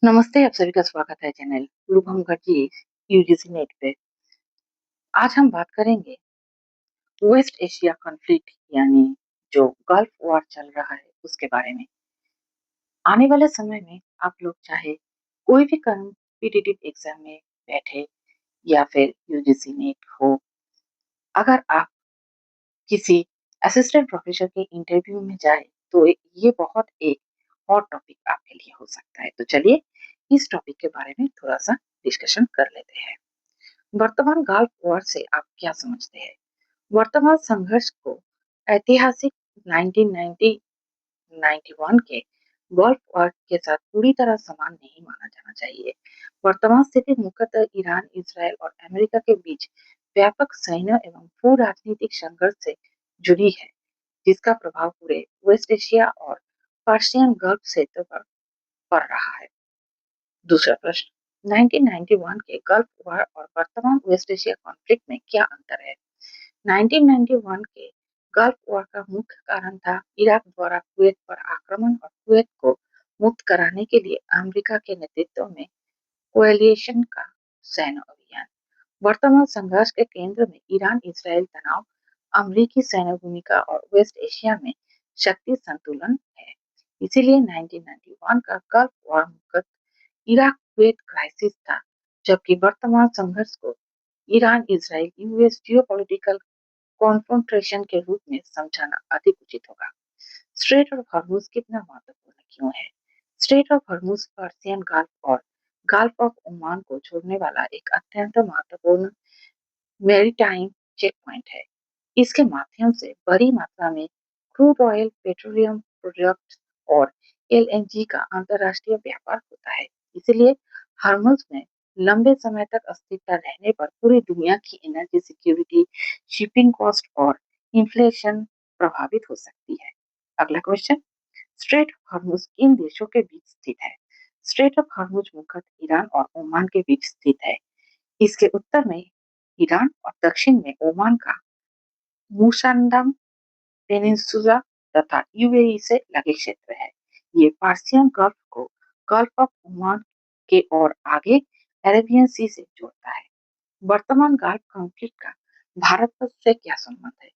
नमस्ते, आप सभी का स्वागत है चैनल रूपम मुखर्जी यूजीसी नेट पे। आज हम बात करेंगे वेस्ट एशिया कॉन्फ्लिक्ट यानी जो गल्फ वॉर चल रहा है उसके बारे में। आने वाले समय में आप लोग चाहे कोई भी कॉम्पिटिटिव एग्जाम में बैठे या फिर यूजीसी नेट हो, अगर आप किसी असिस्टेंट प्रोफेसर के इंटरव्यू में जाए तो ये बहुत एक हॉट टॉपिक आपके लिए हो सकता है। तो चलिए इस टॉपिक के बारे में थोड़ा सा डिस्कशन कर लेते हैं। वर्तमान गल्फ वॉर से आप क्या समझते हैं? वर्तमान संघर्ष को ऐतिहासिक 1991 के गल्फ वॉर के साथ पूरी तरह समान नहीं माना जाना चाहिए। वर्तमान स्थिति मुख्यतः ईरान, इजराइल और अमेरिका के बीच व्यापक सैन्य एवं भू राजनीतिक संघर्ष से जुड़ी है, जिसका प्रभाव पूरे वेस्ट एशिया और पर्शियन गल्फ क्षेत्र पर पड़ रहा है। दूसरा प्रश्न, 1991 के गल्फ वॉर और वर्तमान वेस्ट एशिया कॉन्फ्लिक्ट में क्या अंतर है? 1991 के गल्फ वॉर का मुख्य कारण था इराक द्वारा कुवैत पर आक्रमण और कुवैत को मुक्त कराने के लिए अमेरिका के नेतृत्व में कोएलिशन का सैन्य अभियान। वर्तमान संघर्ष के केंद्र में ईरान इजराइल तनाव, अमेरिकी सैन्य भूमिका और वेस्ट एशिया में शक्ति संतुलन है। इसीलिए 1991 का गल्फ वॉर मुख्यतः इराक कुवैत क्राइसिस था, जबकि वर्तमान संघर्ष को Iran Israel US geopolitical confrontation के रूप में समझाना अधिक उचित होगा। स्ट्रेट ऑफ हॉर्मुज कितना महत्वपूर्ण क्यों है? Straight of Hormuz Persian gulf और गल्फ ऑफ ओमान को जोड़ने वाला एक अत्यंत महत्वपूर्ण मैरीटाइम चेक पॉइंट है। इसके माध्यम से बड़ी मात्रा में क्रूड ऑयल, पेट्रोलियम प्रोडक्ट्स और एलएनजी का अंतर्राष्ट्रीय व्यापार होता है। इसलिए हॉर्मुज में लंबे समय तक अस्थिरता रहने पर पूरी दुनिया की एनर्जी सिक्योरिटी, शिपिंग कॉस्ट और इन्फ्लेशन प्रभावित हो सकती है। अगला क्वेश्चन, स्ट्रेट ऑफ हॉर्मुज किन देशों के बीच स्थित है? स्ट्रेट ऑफ हॉर्मुज मुख्यतः ईरान और ओमान के बीच स्थित है। इसके उत्तर में ईरान और दक्षिण में ओमान का मूसंडम पेनिनसुला तथा यूएई से लगे क्षेत्र है। ये पार्सियन गल्फ को गल्फ ऑफ ओमान के और आगे अरेबियन सी से जोड़ता है। वर्तमान गल्फ कॉन्फ्लिक्ट का भारत से क्या संबंध है?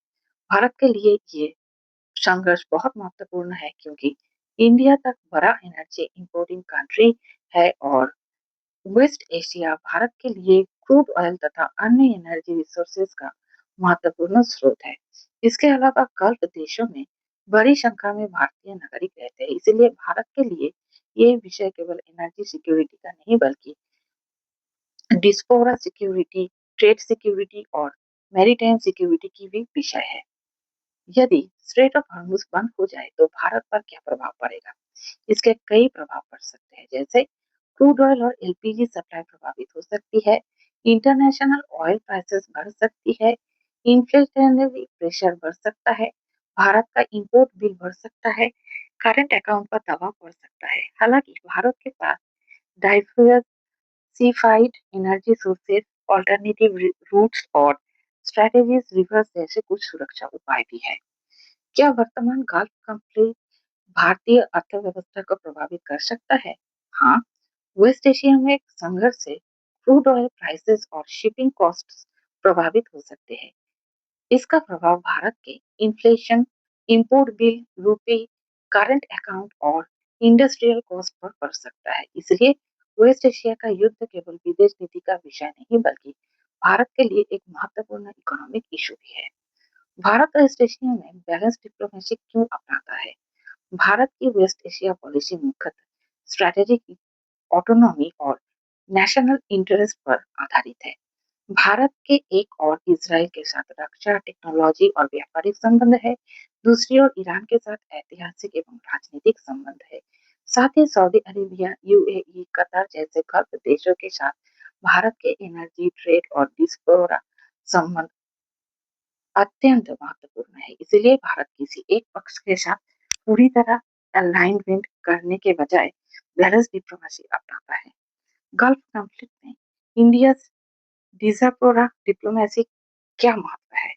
भारत के लिए ये संघर्ष बहुत महत्वपूर्ण है क्योंकि इंडिया तक बड़ा एनर्जी इंपोर्टिंग कंट्री है और वेस्ट एशिया भारत के लिए क्रूड ऑयल तथा अन्य एनर्जी रिसोर्सेज का महत्वपूर्ण स्रोत है। इसके अलावा गल्फ देशों में बड़ी संख्या में भारतीय नागरिक रहते हैं, इसलिए भारत के लिए ये विषय केवल एनर्जी सिक्योरिटी का नहीं बल्कि डिस्पोरा सिक्योरिटी, ट्रेड सिक्योरिटी और मैरीटाइम सिक्योरिटी की भी विषय है। यदि स्ट्रेट ऑफ हॉर्मुज बंद हो जाए तो भारत पर क्या प्रभाव पड़ेगा? इसके कई प्रभाव पड़ सकते हैं, जैसे क्रूड ऑयल और एलपीजी सप्लाई प्रभावित हो सकती है, इंटरनेशनल ऑयल प्राइसेस बढ़ सकती है, इन्फ्लेशनरी प्रेशर बढ़ सकता है, भारत का इंपोर्ट बिल बढ़ सकता है, करंट अकाउंट पर दबाव पड़ सकता है। हालांकि भारत के पास diversified energy sources, alternative routes और स्ट्रेटेजीज रिवर्स जैसे कुछ सुरक्षा उपाय भी है। क्या वर्तमान गल्फ कॉन्फ्लिक्ट भारतीय अर्थव्यवस्था को प्रभावित कर सकता है? हाँ, वेस्ट एशिया में संघर्ष से क्रूड ऑयल प्राइसेस और शिपिंग कॉस्ट्स प्रभावित हो सकते हैं। इसका प्रभाव भारत के इन्फ्लेशन, इंपोर्ट बिल, रुपए, करंट अकाउंट और इंडस्ट्रियल कॉस्ट पर पड़ सकता है। इसलिए वेस्ट एशिया का युद्ध केवल विदेश नीति का विषय नहीं बल्कि भारत के लिए एक महत्वपूर्ण इकोनॉमिक इशू भी है। भारत वेस्ट एशिया में बैलेंस डिप्लोमेसी क्यों अपनाता है? भारत की वेस्ट एशिया पॉलिसी मुख्यतः स्ट्रेटेजिक ऑटोनॉमी और नेशनल इंटरेस्ट पर आधारित है। भारत के एक और इजराइल के साथ रक्षा, टेक्नोलॉजी और व्यापारिक संबंध है। दूसरी ओर ईरान के साथ ऐतिहासिक एवं राजनीतिक संबंध है। साथ ही सऊदी अरेबिया, यूएई, कतर जैसे गल्फ देशों के साथ भारत के एनर्जी, ट्रेड और डिस्पोरा संबंध अत्यंत महत्वपूर्ण है। इसलिए भारत किसी एक पक्ष के साथ पूरी तरह अलाइनमेंट करने के बजाय बैलेंस डिप्लोमेसी अपनाता है। गल्फ कॉन्फ्लिक्ट में इंडिया डिजास्पोरा डिप्लोमेसी क्या महत्व है?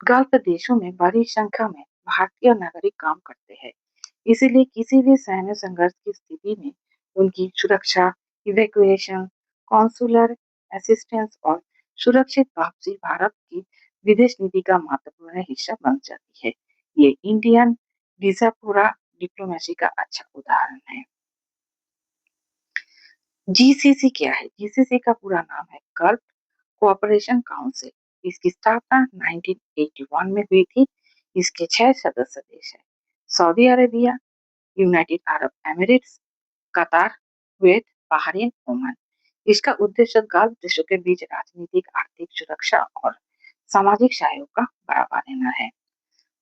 गल्फ देशों में बड़ी संख्या में भारतीय नागरिक काम करते हैं, इसीलिए किसी भी सैन्य संघर्ष की स्थिति में उनकी सुरक्षा, इवैक्यूएशन, कॉन्सुलर असिस्टेंस और सुरक्षित वापसी भारत की विदेश नीति का महत्वपूर्ण हिस्सा बन जाती है। ये इंडियन वीजा पूरा डिप्लोमेसी का अच्छा उदाहरण है। जीसीसी क्या है? जीसीसी का पूरा नाम है गल्फ कोऑपरेशन काउंसिल। इसकी स्थापना 1981 में हुई थी। इसके 6 सदस्य देश हैं: Saudi Arabia, United Arab Emirates, कतार, कुवैत, बहरीन, ओमान। इसका उद्देश्य गल्फ देशों के बीच राजनीतिक, आर्थिक सुरक्षा और सामाजिक सहयोग का बढ़ावा देना है।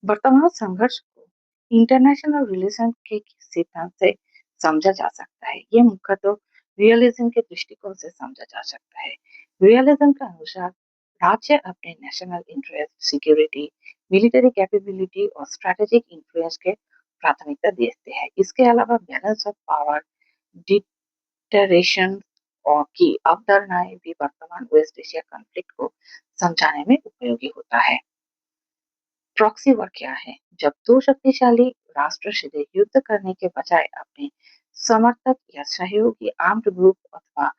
वर्तमान संघर्ष को इंटरनेशनल रिलेशन के सिद्धांत से समझा जा सकता है। ये मुख्यतः रियलिज्म के दृष्टिकोण से समझा जा सकता है। रियलिज्म के अनुसार राज्य अपने national interest, security, military capability और स्ट्रेटेजिक इन्फ्लुएंस के प्राथमिकता देते हैं। इसके अलावा बैलेंस ऑफ पावर, डिटरेशन और की अवधारणाएं भी वर्तमान वेस्ट एशिया कॉन्फ्लिक्ट को समझाने में उपयोगी होता है। प्रॉक्सी वॉर क्या है? जब दो शक्तिशाली राष्ट्र सीधे युद्ध करने के बजाय अपने समर्थक या सहयोगी आर्म्ड ग्रुप अथवा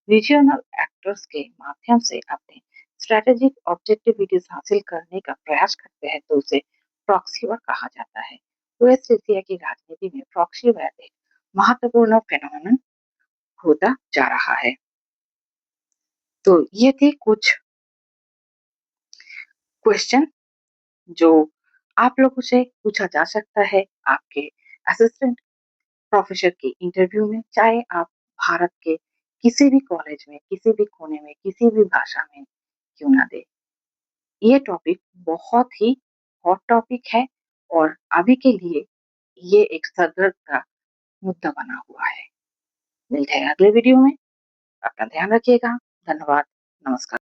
रीजनल एक्टर्स के माध्यम से अपने स्ट्रेटेजिक ऑब्जेक्टिविटीज हासिल करने का प्रयास करते हैं तो उसे प्रॉक्सी वॉर कहा जाता है। वेस्ट एशिया की राजनीति में प्रॉक्सी वॉर एक महत्वपूर्ण फेनोमेनन होता जा रहा है। तो ये थे कुछ क्वेश्चन जो आप लोगों से पूछा जा सकता है आपके असिस्टेंट प्रोफेसर के इंटरव्यू में, चाहे आप भारत के किसी भी कॉलेज में, किसी भी कोने में, किसी भी भाषा में क्यों ना दे। ये टॉपिक बहुत ही हॉट टॉपिक है और अभी के लिए ये एक सरदर्द का मुद्दा बना हुआ है। मिलते हैं अगले वीडियो में। अपना ध्यान रखिएगा। धन्यवाद। नमस्कार।